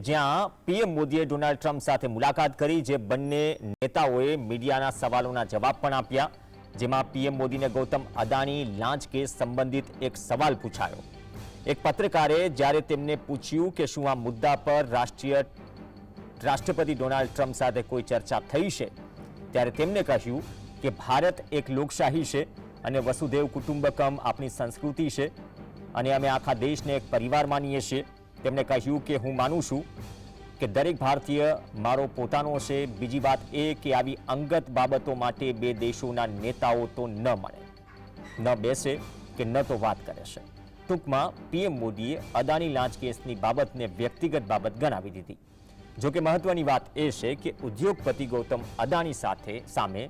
જ્યાં પીએમ મોદીએ Donald Trump સાથે મુલાકાત કરી, જે બંને નેતાઓએ મીડિયાના સવાલોના જવાબ પણ આપ્યા, જેમાં પીએમ મોદીને ગૌતમ અદાણી લાંચ કેસ સંબંધિત એક સવાલ પૂછાયો. એક પત્રકારે જ્યારે તેમને પૂછ્યું કે શું આ મુદ્દા પર રાષ્ટ્રપતિ ડોનાલ્ડ ટ્રમ્પ સાથે કોઈ ચર્ચા થઈ છે, ત્યારે તેમને કહ્યું કે ભારત એક લોકશાહી છે અને વસુધૈવ કુટુંબકમ આપણી સંસ્કૃતિ છે અને અમે આખા દેશને એક પરિવાર માનીએ છીએ. તેમણે કહ્યું કે હું માનું છું કે દરેક ભારતીય મારો પોતાનો છે. બીજી વાત એ કે આવી અંગત બાબતો માટે બે દેશોના નેતાઓ તો ન મળે, ન બેસે કે ન તો વાત કરે છે. ટૂંકમાં પીએમ મોદીએ અદાણી લાંચ કેસની બાબતને વ્યક્તિગત બાબત ગણાવી દીધી. જોકે મહત્વની વાત એ છે કે ઉદ્યોગપતિ ગૌતમ અદાણી સામે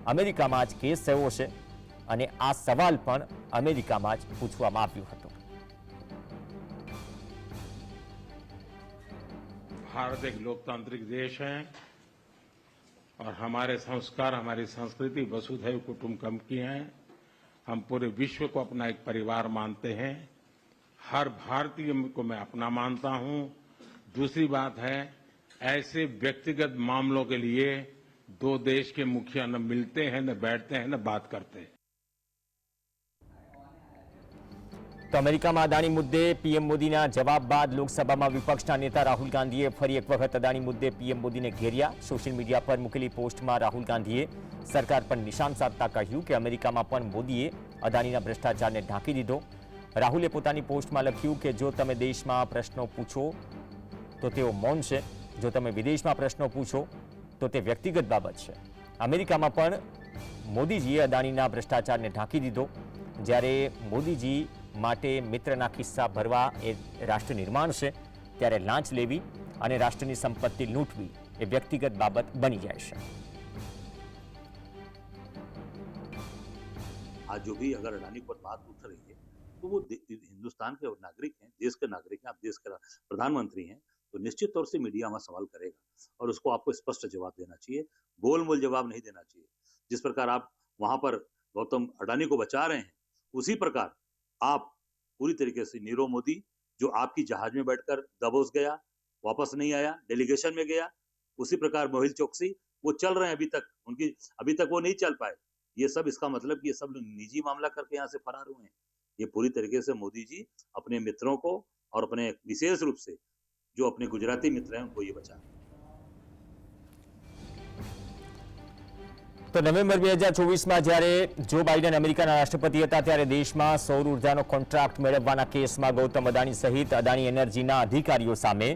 અમેરિકામાં જ કેસ થયો છે અને આ સવાલ પણ અમેરિકામાં જ પૂછવામાં આવ્યું હતું. भारत एक लोकतांत्रिक देश है और हमारे संस्कार, हमारी संस्कृति वसुधैव कुटुंबकम की है. हम पूरे विश्व को अपना एक परिवार मानते हैं. हर भारतीय को मैं अपना मानता हूं. दूसरी बात है, ऐसे व्यक्तिगत मामलों के लिए दो देश के मुखिया न मिलते हैं, न बैठते हैं, न बात करते हैं. તો અમેરિકામાં અદાણી મુદ્દે પીએમ મોદીના જવાબ બાદ લોકસભામાં વિપક્ષના નેતા રાહુલ ગાંધીએ ફરી એક વખત અદાણી મુદ્દે પીએમ મોદીને ઘેર્યા. સોશિયલ મીડિયા પર મૂકેલી પોસ્ટમાં રાહુલ ગાંધીએ સરકાર પર નિશાન સાધતા કહ્યું કે અમેરિકામાં પણ મોદીએ અદાણીના ભ્રષ્ટાચારને ઢાંકી દીધો. રાહુલે પોતાની પોસ્ટમાં લખ્યું કે જો તમે દેશમાં પ્રશ્નો પૂછો તો તેઓ મૌન છે, જો તમે વિદેશમાં પ્રશ્નો પૂછો તો તે વ્યક્તિગત બાબત છે. અમેરિકામાં પણ મોદીજીએ અદાણીના ભ્રષ્ટાચારને ઢાંકી દીધો. જ્યારે મોદીજી માટે મિત્રના ખિસ્સા ભરવા એ રાષ્ટ્ર નિર્માણ છે, ત્યારે લાંચ લેવી અને રાષ્ટ્રની સંપત્તિ લૂંટવી એ વ્યક્તિગત બાબત બની જાય છે. आज जो भी अगर अडानी पर बात उठ रही है तो वो हिंदुस्तान के नागरिक हैं, देश के नागरिक हैं, आप देश के प्रधानमंत्री हैं, तो निश्चित तौर से मीडिया में सवाल करेगा और उसको आपको स्पष्ट जवाब देना चाहिए. गोलमोल जवाब नहीं देना चाहिए. जिस प्रकार आप वहां पर गौतम अडानी को बचा रहे हैं, उसी प्रकार आप पूरी तरीके से नीरव मोदी, जो आपकी जहाज में बैठकर दबोस गया, वापस नहीं आया, डेलीगेशन में गया, उसी प्रकार मोहिल चौकसी, वो चल रहे हैं अभी तक वो नहीं चल पाए. ये सब इसका मतलब कि ये सब निजी मामला करके यहाँ से फरार हुए हैं. ये पूरी तरीके से मोदी जी अपने मित्रों को और अपने विशेष रूप से जो अपने गुजराती मित्र हैं उनको ये बचा. તો નવેમ્બર 2024માં જ્યારે જો બાઇડન અમેરિકાના રાષ્ટ્રપતિ હતા, ત્યારે દેશમાં સૌર ઉર્જાનો કોન્ટ્રાક્ટ મેળવવાના કેસમાં ગૌતમ અદાણી સહિત અદાણી એનર્જીના અધિકારીઓ સામે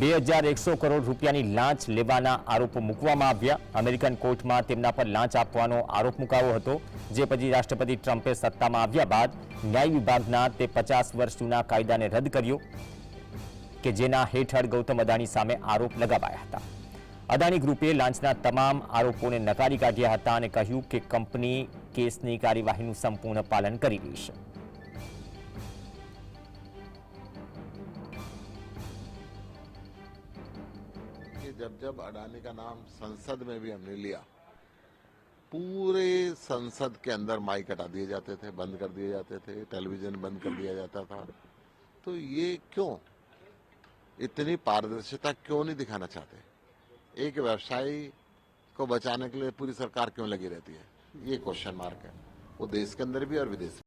2100 કરોડ રૂપિયાની લાંચ લેવાના આરોપો મૂકવામાં આવ્યા. અમેરિકન કોર્ટમાં તેમના પર લાંચ આપવાનો આરોપ મુકાયો હતો, જે પછી રાષ્ટ્રપતિ ટ્રમ્પે સત્તામાં આવ્યા બાદ ન્યાય વિભાગના તે 50 વર્ષ જૂના કાયદાને રદ કર્યો કે જેના હેઠળ ગૌતમ અદાણી સામે આરોપ લગાવાયા હતા. અદાણી ગ્રુપે લાંચના તમામ આરોપોને નકારી કાઢ્યા હતા અને કહ્યું કે કંપની કેસની કાર્યવાહીનું સંપૂર્ણ પાલન કરી રહી છે. जब जब अडानी का नाम संसद में भी हमने लिया, पूरे संसद के अंदर माइक हटा दिए जाते थे, बंद कर दिए जाते थे, टेलीविजन बंद कर दिया जाता था. तो ये क्यों, इतनी पारदर्शिता क्यों नहीं दिखाना चाहते? एक व्यवसायी को बचाने के लिए पूरी सरकार क्यों लगी रहती है? ये क्वेश्चन मार्क है, वो देश के अंदर भी और विदेश में.